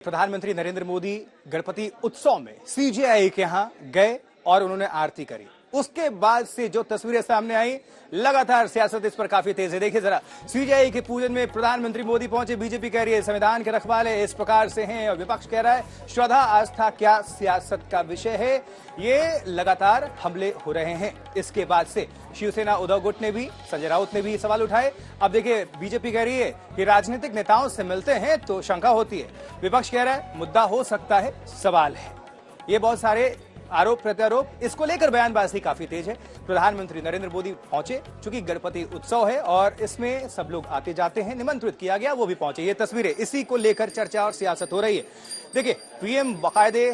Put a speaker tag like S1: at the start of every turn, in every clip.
S1: प्रधानमंत्री नरेंद्र मोदी गणपति उत्सव में सीजेआई के यहां गए और उन्होंने आरती करी। उसके बाद से जो तस्वीरें सामने आई, लगातार सियासत इस पर काफी तेज है। देखिए जरा, सीजेआई के पूजन में प्रधानमंत्री मोदी पहुंचे। बीजेपी कह रही है संविधान के रखवाले इस प्रकार से हैं और विपक्ष कह रहा है श्रद्धा आस्था क्या सियासत का विषय है। ये लगातार हमले हो रहे हैं। इसके बाद से शिवसेना उद्धव गुट ने भी, संजय राउत ने भी सवाल उठाए। अब देखिए, बीजेपी कह रही है कि राजनीतिक नेताओं से मिलते हैं तो शंका होती है। विपक्ष कह रहा है मुद्दा हो सकता है, सवाल है। ये बहुत सारे आरोप प्रत्यारोप, इसको लेकर बयानबाजी काफी तेज है। प्रधानमंत्री नरेंद्र मोदी पहुंचे, चूंकि गणपति उत्सव है और इसमें सब लोग आते जाते हैं, निमंत्रित किया गया, वो भी पहुंचे। ये तस्वीरें, इसी को लेकर चर्चा और सियासत हो रही है। देखिए, पीएम बाकायदे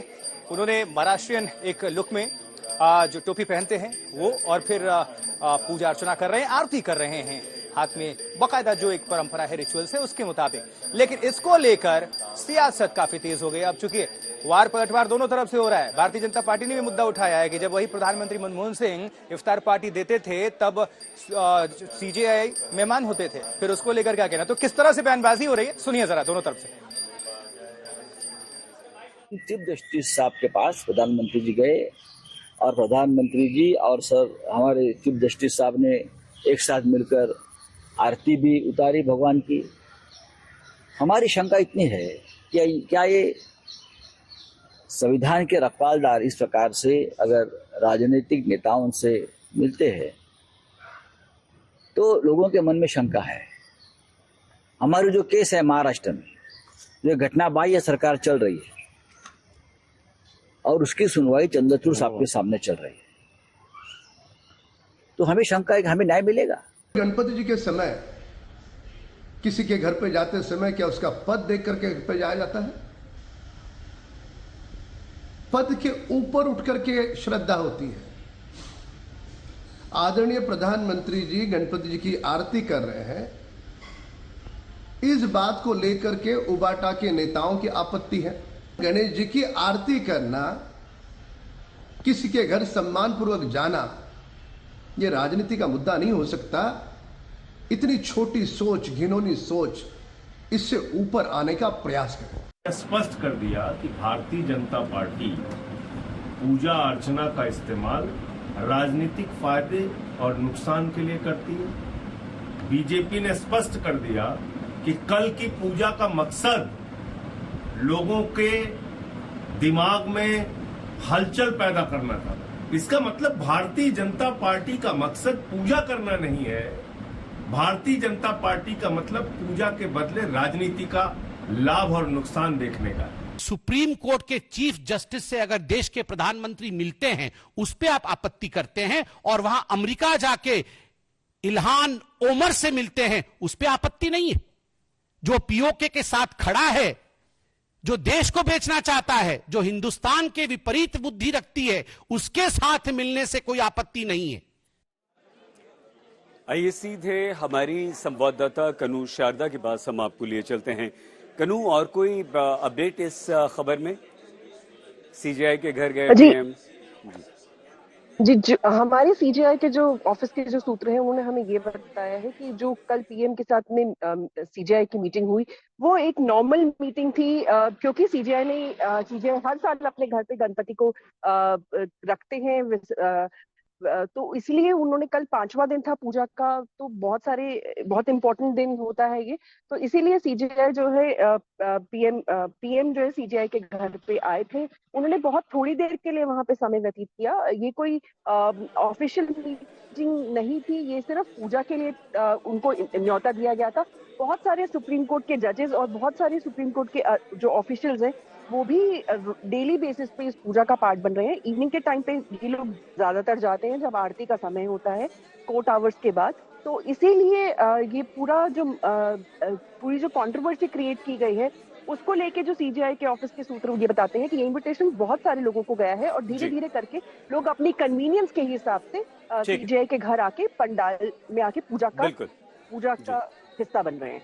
S1: उन्होंने महाराष्ट्रियन एक लुक में जो टोपी पहनते हैं वो, और फिर पूजा अर्चना कर रहे हैं, आरती कर रहे हैं, हाथ में बाकायदा जो एक परंपरा है, रिचुअल्स है उसके मुताबिक। लेकिन इसको लेकर सियासत काफी तेज हो गई। अब चूंकि वार पलटवार दोनों तरफ से हो रहा है। भारतीय जनता पार्टी ने भी मुद्दा उठाया है कि जब वही प्रधानमंत्री मनमोहन सिंह इफ्तार पार्टी देते थे तब सीजेआई मेहमान होते थे, फिर उसको लेकर क्या कहना। तो किस तरह से बयानबाजी हो रही है, सुनिए जरा दोनों तरफ से।
S2: चीफ जस्टिस साहब के पास प्रधानमंत्री जी गए और प्रधानमंत्री जी और सर हमारे चीफ जस्टिस साहब ने एक साथ मिलकर आरती भी उतारी भगवान की। हमारी शंका इतनी है कि क्या ये संविधान के रखवालदार इस प्रकार से अगर राजनीतिक नेताओं से मिलते हैं तो लोगों के मन में शंका है। हमारी जो केस है महाराष्ट्र में, जो घटना बाह्य सरकार चल रही है और उसकी सुनवाई चंद्रचूड़ साहब के सामने चल रही है, तो हमें शंका है कि हमें न्याय मिलेगा।
S3: गणपति जी के समय किसी के घर पे जाते समय क्या उसका पद देख करके घर पे जाया जाता है? पद के ऊपर उठ करके श्रद्धा होती है। आदरणीय प्रधानमंत्री जी गणपति जी की आरती कर रहे हैं, इस बात को लेकर के उबाटा के नेताओं की आपत्ति है। गणेश जी की आरती करना, किसी के घर सम्मानपूर्वक जाना, यह राजनीति का मुद्दा नहीं हो सकता। इतनी छोटी सोच, घिनौनी सोच, इससे ऊपर आने का प्रयास करें।
S4: स्पष्ट कर दिया कि भारतीय जनता पार्टी पूजा अर्चना का इस्तेमाल राजनीतिक फायदे और नुकसान के लिए करती है। बीजेपी ने स्पष्ट कर दिया कि कल की पूजा का मकसद लोगों के दिमाग में हलचल पैदा करना था। इसका मतलब भारतीय जनता पार्टी का मकसद पूजा करना नहीं है। भारतीय जनता पार्टी का मतलब पूजा के बदले राजनीति का लाभ और नुकसान देखने का।
S5: सुप्रीम कोर्ट के चीफ जस्टिस से अगर देश के प्रधानमंत्री मिलते हैं उस पे आप आपत्ति करते हैं, और वहां अमेरिका जाके इल्हान ओमर से मिलते हैं उस पे आपत्ति नहीं है। जो पीओके के साथ खड़ा है, जो देश को बेचना चाहता है, जो हिंदुस्तान के विपरीत बुद्धि रखती है, उसके साथ मिलने से कोई आपत्ति नहीं है।
S6: आइए सीधे हमारी संवाददाता कनू शारदा के पास हम आपको लिए चलते हैं। कनू, और कोई अपडेट इस खबर में? सीजेआई के घर गए पीएम
S7: जी, हमारे सीजेआई के जो ऑफिस के जो सूत्र हैं उन्होंने हमें ये बताया है कि जो कल पीएम के साथ में सीजेआई की मीटिंग हुई वो एक नॉर्मल मीटिंग थी, क्योंकि सीजेआई हर साल अपने घर पे गणपति को रखते हैं, तो इसलिए उन्होंने, कल 5वां दिन था पूजा का, तो बहुत इंपॉर्टेंट दिन होता है ये, तो इसीलिए सीजेआई जो है पीएम जो है सीजेआई के घर पे आए थे। उन्होंने बहुत थोड़ी देर के लिए वहां पे समय व्यतीत किया। ये कोई ऑफिशियल मीटिंग नहीं थी, ये सिर्फ पूजा के लिए उनको न्योता दिया गया था। बहुत सारे सुप्रीम कोर्ट के जजेस और बहुत सारे सुप्रीम कोर्ट के जो ऑफिशियल्स हैं वो भी डेली बेसिस पे इस पूजा का पार्ट बन रहे हैं। इवनिंग के टाइम पे ये लोग ज्यादातर जाते हैं जब आरती का समय होता है, कोर्ट आवर्स के बाद। तो इसीलिए ये पूरी जो कंट्रोवर्सी क्रिएट की गई है उसको लेके जो सीजेआई के ऑफिस के सूत्र ये बताते हैं कि ये इन्विटेशन बहुत सारे लोगों को गया है और धीरे धीरे करके लोग अपनी कन्वीनियंस के हिसाब से सीजेआई के घर आके पंडाल में आके पूजा का हिस्सा बन रहे हैं।